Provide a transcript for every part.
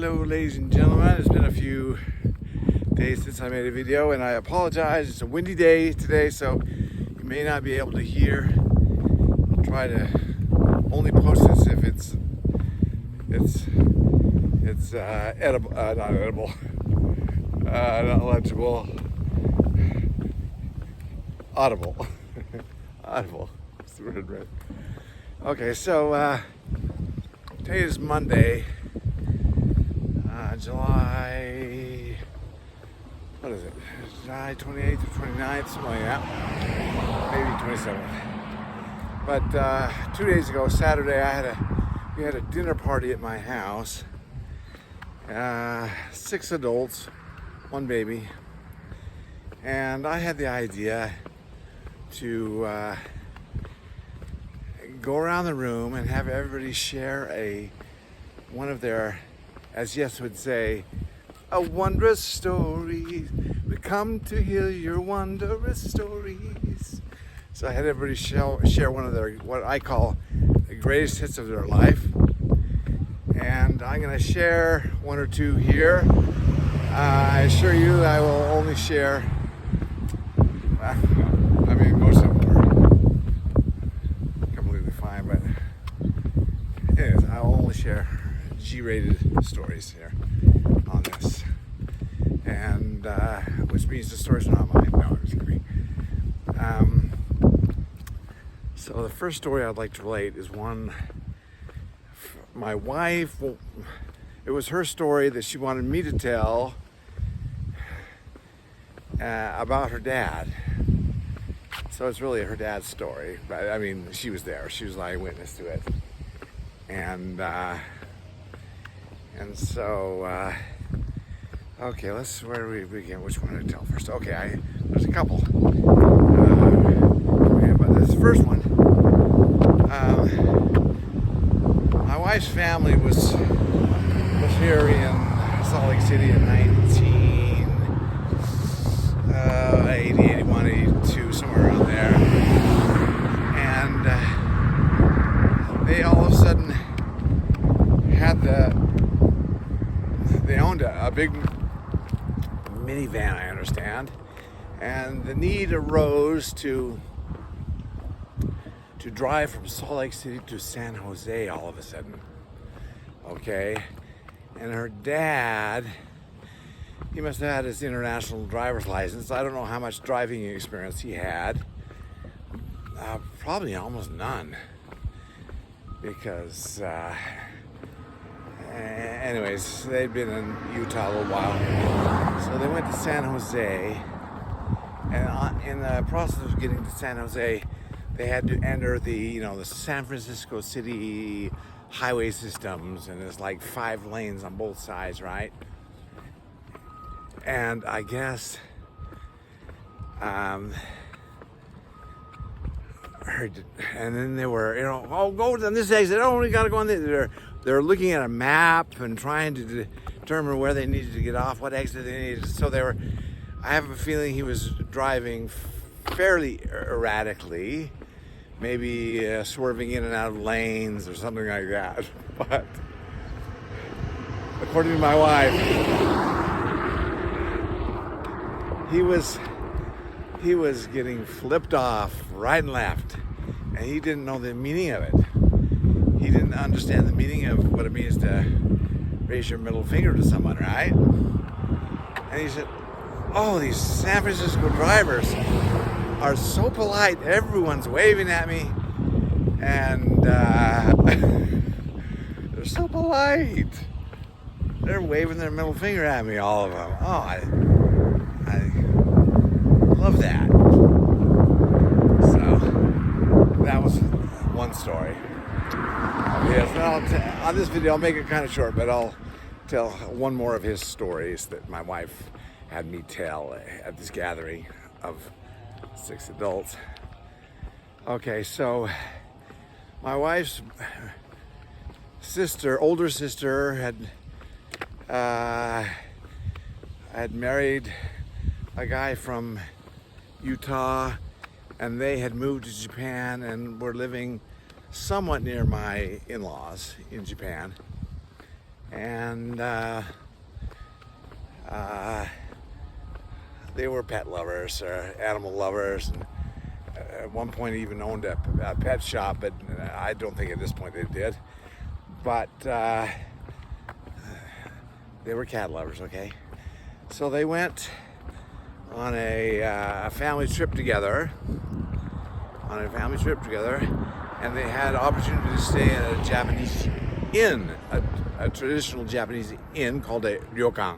Hello ladies and gentlemen, it's been a few days since I made a video and I apologize. It's a windy day today, so you may not be able to hear. I'll try to only post this if it's edible, not edible, not legible, audible. Audible, that's the word, right? Okay, so today is Monday, July, what is it? July 28th or 29th, something like that. Maybe 27th. But 2 days ago, Saturday, we had a dinner party at my house. 6 adults, 1 baby. And I had the idea to go around the room and have everybody share one of their, as Yes would say, a wondrous story. We come to hear your wondrous stories. So I had everybody share one of their, what I call the greatest hits of their life. And I'm going to share 1 or 2 here. I assure you I will only share, most of them are completely fine, but anyways, I will only share G-rated stories here on this, and which means the stories are not mine. No, I'm just kidding. So the first story I'd like to relate is one my wife. It was her story that she wanted me to tell about her dad. So it's really her dad's story, but I mean, she was there. She was an eyewitness to it, and so okay. Where do we begin? Which one to tell first? Okay, there's a couple. But this first one, my wife's family was here in Salt Lake City in 1980, 81, 82, somewhere around there. And they all of a sudden they owned a big minivan, I understand. And the need arose to drive from Salt Lake City to San Jose all of a sudden. Okay? And her dad, he must have had his international driver's license. I don't know how much driving experience he had. Probably almost none. Because, anyways, they'd been in Utah a little while. So they went to San Jose. And in the process of getting to San Jose, they had to enter the San Francisco City highway systems, and there's like 5 lanes on both sides, right? And I guess and then they were, go on this exit. Oh, we gotta go on this. They're looking at a map and trying to determine where they needed to get off, what exit they needed. So I have a feeling he was driving fairly erratically, maybe swerving in and out of lanes or something like that. But according to my wife, he was getting flipped off right and left, and he didn't know the meaning of it. He didn't understand the meaning of what it means to raise your middle finger to someone, right? And he said, oh, these San Francisco drivers are so polite. Everyone's waving at me, and they're so polite. They're waving their middle finger at me, all of them. Oh, I love that. So that was one story. Yes, on this video I'll make it kind of short, but I'll tell one more of his stories that my wife had me tell at this gathering of 6 adults. Okay, so my wife's older sister had married a guy from Utah, and they had moved to Japan and were living somewhat near my in-laws in Japan. and they were pet lovers or animal lovers. And at one point, even owned a pet shop, but I don't think at this point they did. But they were cat lovers, okay? So they went on a family trip together. And they had opportunity to stay at a Japanese inn, a traditional Japanese inn called a ryokan.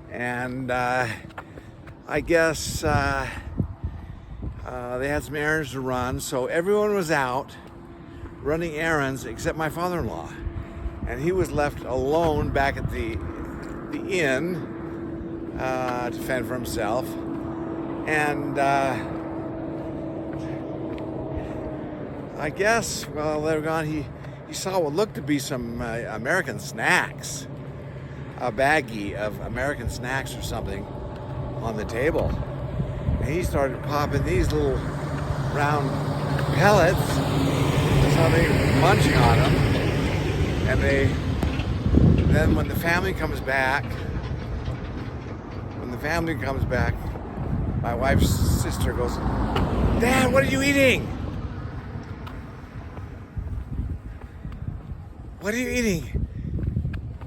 And I guess they had some errands to run, so everyone was out running errands except my father-in-law. And he was left alone back at the inn to fend for himself. And I guess while they were gone, he saw what looked to be some American snacks, a baggie of American snacks or something on the table. And he started popping these little round pellets, something munching on them. And then when the family comes back, my wife's sister goes, "Dad, what are you eating? What are you eating?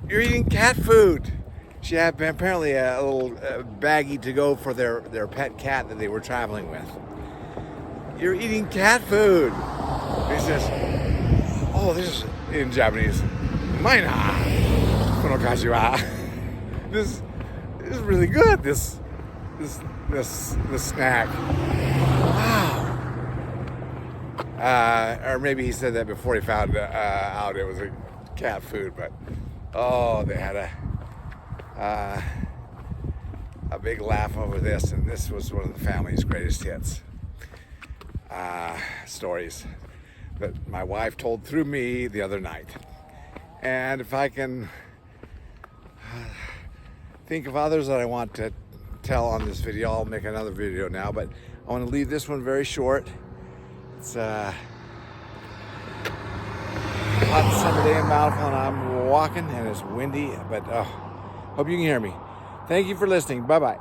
You're eating cat food." She had apparently a little baggie to go for their pet cat that they were traveling with. "You're eating cat food." He says, "Oh, this is in Japanese. Mina, konokashi wa." This is really good. This snack. Wow. Or maybe he said that before he found out it was a cat food. But they had a big laugh over this, and this was one of the family's greatest hits stories that my wife told through me the other night. And if I can think of others that I want to tell on this video, I'll make another video now, but I want to leave this one very short. It's a hot summer day in Bountiful, and I'm walking, and it's windy, but hope you can hear me. Thank you for listening. Bye-bye.